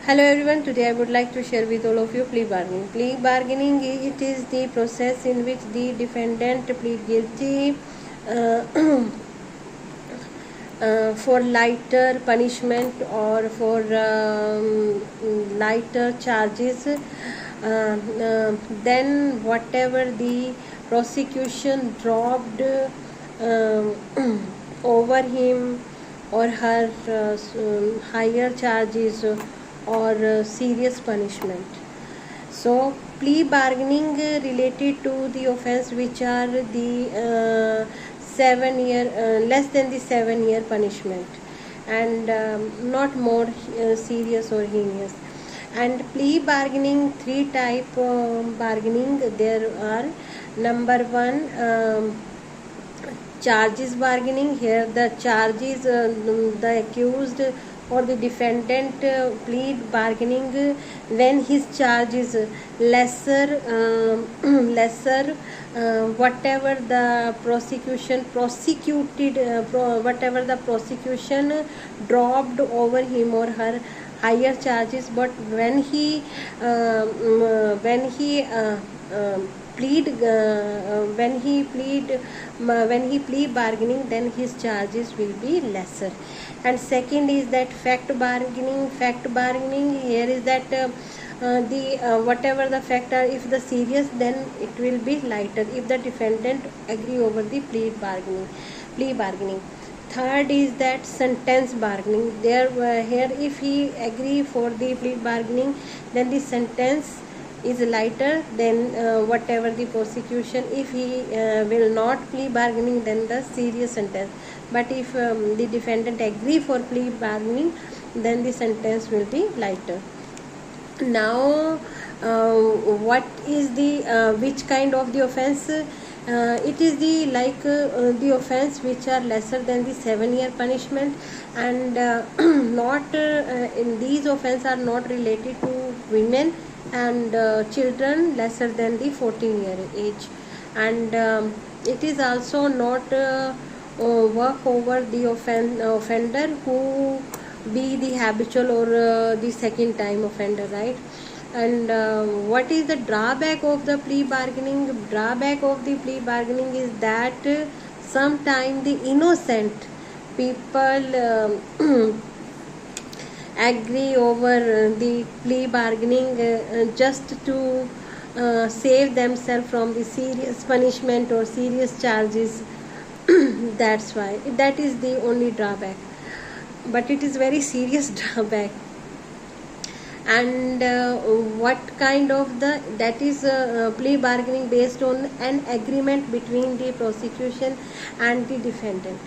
Hello everyone, today I would like to share with all of you plea bargaining. Plea bargaining, it is the process in which the defendant plead guilty uh, for lighter punishment or for lighter charges then whatever the prosecution dropped over him or her higher charges or serious punishment. So plea bargaining related to the offense which are the 7 year less than the 7 year punishment and not more serious or heinous. And plea bargaining, three type bargaining there are. Number one, charges bargaining. Here the charges the accused or the defendant plead bargaining when his charge is lesser lesser whatever the prosecution prosecuted whatever the prosecution dropped over him or her higher charges, but when he plead when he plead bargaining, then his charges will be lesser. And second is that fact bargaining here is that the whatever the fact are, if the serious, then it will be lighter if the defendant agree over the plea bargaining. Third is that sentence bargaining. There here if he agree for the plea bargaining, then the sentence is lighter than whatever the prosecution. If he will not plea bargaining, then the serious sentence. But if the defendant agree for plea bargaining, then the sentence will be lighter. Now what is the which kind of the offense? It is the the offense which are lesser than the 7 year punishment, and not in these offense are not related to women and children lesser than the 14-year age, and it is also not work over the offender who be the habitual or the second time offender, right? And what is the drawback of the plea bargaining? Drawback of the plea bargaining is that sometimes the innocent people agree over the plea bargaining just to save themselves from the serious punishment or serious charges. That's why that is the only drawback, but it is very serious drawback. And what kind of the that is plea bargaining based on an agreement between the prosecution and the defendant.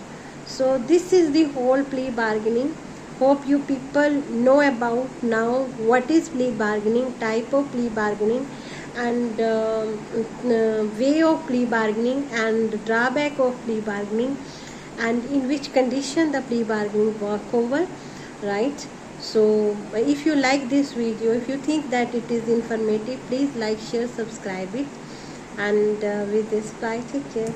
So this is the whole plea bargaining. Hope you people know about now what is plea bargaining, type of plea bargaining, and way of plea bargaining, and drawback of plea bargaining, and in which condition the plea bargaining work over, right? So if you like this video, if you think that it is informative, please like, share, subscribe it, and with this, bye, take care.